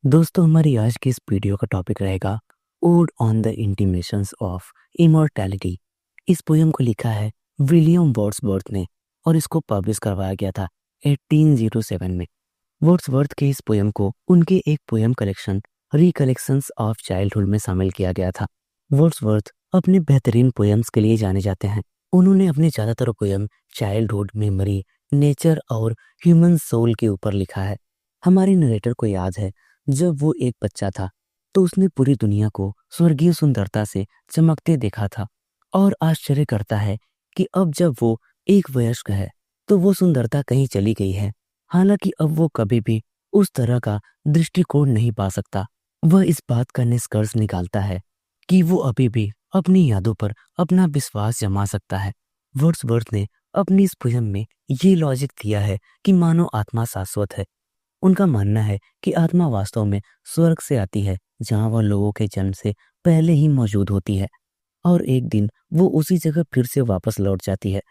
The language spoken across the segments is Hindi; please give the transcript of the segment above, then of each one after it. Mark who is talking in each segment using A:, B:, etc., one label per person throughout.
A: दोस्तों, हमारी आज की इस वीडियो का टॉपिक रहेगा odd on the intimations of immortality. इस पोयम को लिखा है विलियम वर्ड्सवर्थ ने और इसको पब्लिश करवाया गया था 1807 में। वर्ड्सवर्थ के इस पोयम को उनके एक poem collection recollections of childhood में शामिल किया गया था। वर्ड्सवर्थ अपने बेहतरीन पोयम्स के लिए जाने जाते हैं। उन्होंने अपने ज़्यादातर पोयम चाइल्डहुड, मेमोरी, नेचर और ह्यूमन सोल के ऊपर लिखा है। हमारे नरेटर को याद है, जब वो एक बच्चा था तो उसने पूरी दुनिया को स्वर्गीय सुंदरता से चमकते देखा था और आश्चर्य करता है कि अब जब वो एक वयस्क है तो वो सुंदरता कहीं चली गई है। हालांकि अब वो कभी भी उस तरह का दृष्टिकोण नहीं पा सकता। वह इस बात का निष्कर्ष निकालता है कि वो अभी भी अपनी यादों पर अपना विश्वास जमा सकता है। वर्ड्सवर्थ ने अपनी इस पोयम में ये लॉजिक दिया है कि मानव आत्मा शाश्वत है। उनका मानना है कि आत्मा वास्तव में स्वर्ग से आती है, जहां वह लोगों के जन्म से पहले ही मौजूद होती है और एक दिन वो उसी जगह फिर से वापस लौट जाती है।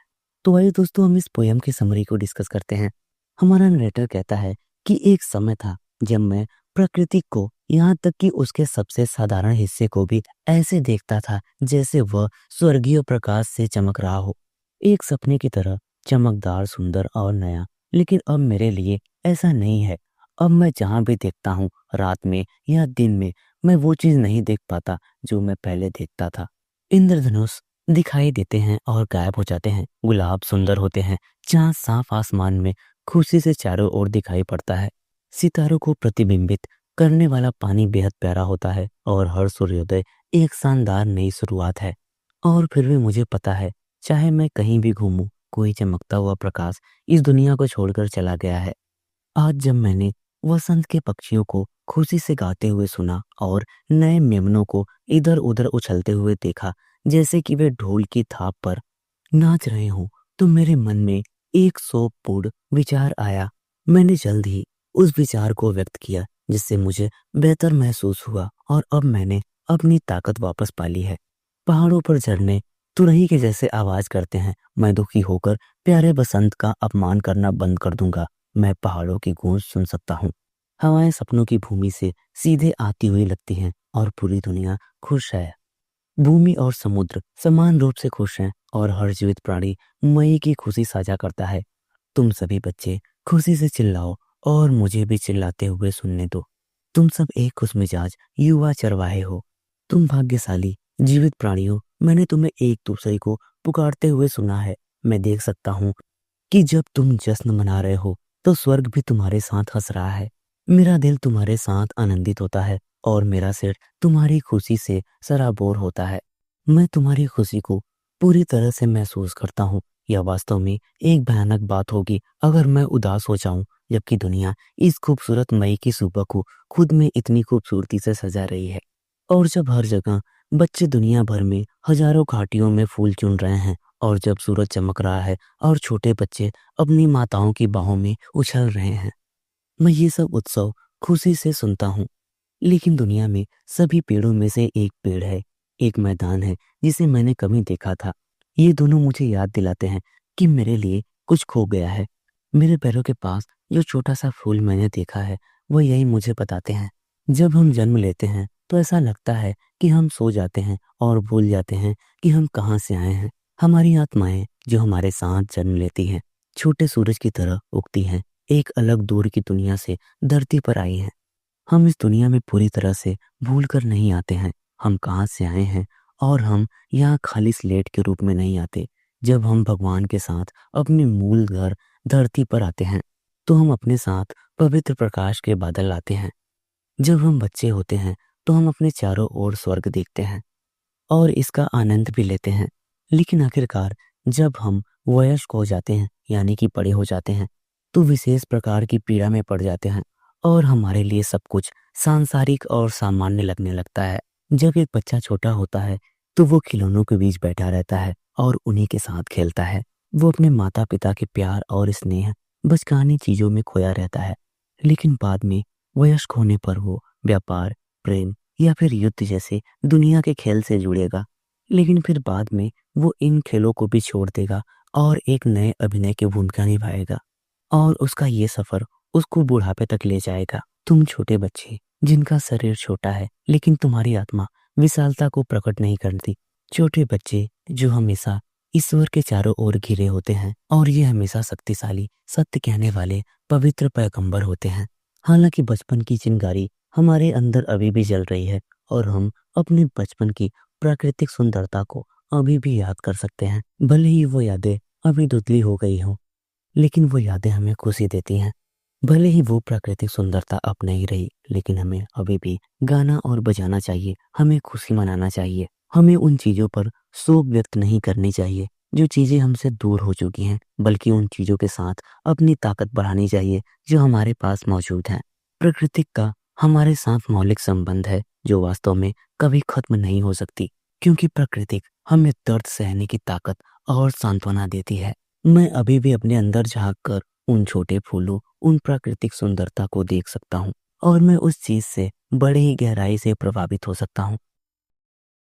A: तो आइए दोस्तों, हम इस पोयम की समरी को डिस्कस करते हैं। हमारा नरेटर कहता है कि एक समय था जब मैं प्रकृति को, यहाँ तक कि उसके सबसे साधारण हिस्से को भी ऐसे देखता था जैसे वह स्वर्गीय प्रकाश से चमक रहा हो, एक सपने की तरह चमकदार, सुंदर और नया। लेकिन अब मेरे लिए ऐसा नहीं है। अब मैं जहाँ भी देखता हूँ, रात में या दिन में, मैं वो चीज़ नहीं देख पाता जो मैं पहले देखता था। इंद्रधनुष दिखाई देते हैं और गायब हो जाते हैं। गुलाब सुंदर होते हैं। चाँद साफ आसमान में खुशी से चारों ओर दिखाई पड़ता है। सितारों को प्रतिबिंबित करने वाला पानी बेहद प्यारा होता है और हर सूर्योदय एक शानदार नई शुरुआत है। और फिर भी मुझे पता है, चाहे मैं कहीं भी घूमूं, कोई चमकता हुआ प्रकाश इस दुनिया को छोड़कर चला गया है। आज जब मैंने वसंत के पक्षियों को खुशी से गाते हुए सुना और नए मेमनों को इधर उधर उछलते हुए देखा, जैसे कि वे ढोल की थाप पर नाच रहे हों, तो मेरे मन में एक सौपूर्ण विचार आया। मैंने जल्द ही उस विचार को व्यक्त किया, जिससे मुझे बेहतर महसूस हुआ और अब मैंने अपनी ताकत वापस पा ली है। पहाड़ों पर झरने तुरही के जैसे आवाज करते हैं। मैं दुखी होकर प्यारे बसंत का अपमान करना बंद कर दूंगा। मैं पहाड़ों की गूंज सुन सकता हूँ। हवाएं सपनों की भूमि से सीधे आती हुई लगती हैं और पूरी दुनिया खुश है। भूमि और समुद्र समान रूप से खुश हैं और हर जीवित प्राणी मई की खुशी साझा करता है। तुम सभी बच्चे खुशी से चिल्लाओ और मुझे भी चिल्लाते हुए सुनने दो। तुम सब एक खुशमिजाज युवा चरवाहे हो। तुम भाग्यशाली जीवित प्राणियों, मैंने तुम्हें एक दूसरे को पुकारते हुए सुना है। मैं देख सकता हूँ कि जब तुम जश्न मना रहे हो तो स्वर्ग भी तुम्हारे साथ हंस रहा है। मेरा दिल तुम्हारे साथ आनंदित होता है और मेरा सिर तुम्हारी खुशी से सराबोर होता है। मैं तुम्हारी खुशी को पूरी तरह से महसूस करता हूँ। यह वास्तव में एक भयानक बात होगी अगर मैं उदास हो जाऊं, जबकि दुनिया इस खूबसूरत मई की सुबह को खुद में इतनी खूबसूरती से सजा रही है। और जब हर जगह बच्चे दुनिया भर में हजारों घाटियों में फूल चुन रहे हैं, और जब सूरज चमक रहा है और छोटे बच्चे अपनी माताओं की बाहों में उछल रहे हैं, मैं ये सब उत्सव खुशी से सुनता हूँ। लेकिन दुनिया में सभी पेड़ों में से एक पेड़ है, एक मैदान है जिसे मैंने कभी देखा था। ये दोनों मुझे याद दिलाते हैं कि मेरे लिए कुछ खो गया है। मेरे पैरों के पास जो छोटा सा फूल मैंने देखा है, वो यही मुझे बताते हैं। जब हम जन्म लेते हैं तो ऐसा लगता है कि हम सो जाते हैं और भूल जाते हैं कि हम कहाँ से आए हैं। हमारी आत्माएं जो हमारे साथ जन्म लेती हैं, छोटे सूरज की तरह उगती हैं, एक अलग दूर की दुनिया से धरती पर आई हैं। हम इस दुनिया में पूरी तरह से भूल कर नहीं आते हैं हम कहाँ से आए हैं, और हम यहाँ खाली स्लेट के रूप में नहीं आते। जब हम भगवान के साथ अपने मूल घर धरती पर आते हैं तो हम अपने साथ पवित्र प्रकाश के बादल लाते हैं। जब हम बच्चे होते हैं तो हम अपने चारों ओर स्वर्ग देखते हैं और इसका आनंद भी लेते हैं। लेकिन आखिरकार जब हम वयस्क हो जाते हैं, यानी कि बड़े हो जाते हैं, तो विशेष प्रकार की पीड़ा में पड़ जाते हैं और हमारे लिए सब कुछ सांसारिक और सामान्य लगने लगता है। जब एक बच्चा छोटा होता है तो वो खिलौनों के बीच बैठा रहता है और उन्हीं के साथ खेलता है। वो अपने माता पिता के प्यार और स्नेह, बचकानी चीजों में खोया रहता है। लेकिन बाद में वयस्क होने पर वो व्यापार, प्रेम या फिर युद्ध जैसे दुनिया के खेल से जुड़ेगा। लेकिन फिर बाद में वो इन खेलों को भी छोड़ देगा और एक नए अभिनय की भूमिका निभाएगा, और उसका ये सफर उसको बुढ़ापे तक ले जाएगा। तुम छोटे बच्चे जिनका शरीर छोटा है लेकिन तुम्हारी आत्मा विशालता को प्रकट नहीं करती। छोटे बच्चे जो हमेशा ईश्वर के चारों ओर घिरे होते हैं और ये हमेशा शक्तिशाली, सत्य कहने वाले पवित्र पैगंबर होते हैं। हालांकि बचपन की चिंगारी हमारे अंदर अभी भी जल रही है और हम अपने बचपन की प्राकृतिक सुंदरता को अभी भी याद कर सकते हैं। भले ही वो यादें अभी धुंधली हो गई हों, लेकिन वो यादें हमें खुशी देती हैं। भले ही वो प्राकृतिक सुंदरता अब नहीं रही, लेकिन हमें अभी भी गाना और बजाना चाहिए, हमें खुशी मनाना चाहिए। हमें उन चीज़ों पर शोक व्यक्त नहीं करनी चाहिए जो चीज़ें हमसे दूर हो चुकी हैं, बल्कि उन चीज़ों के साथ अपनी ताकत बढ़ानी चाहिए जो हमारे पास मौजूद हैं। प्रकृति का हमारे साथ मौलिक संबंध है जो वास्तव में कभी खत्म नहीं हो सकती, क्योंकि प्रकृति हमें दर्द सहने की ताकत और सांत्वना देती है। मैं अभी भी अपने अंदर झांक कर उन छोटे फूलों, उन प्राकृतिक सुंदरता को देख सकता हूँ और मैं उस चीज़ से बड़े ही गहराई से प्रभावित हो सकता हूँ।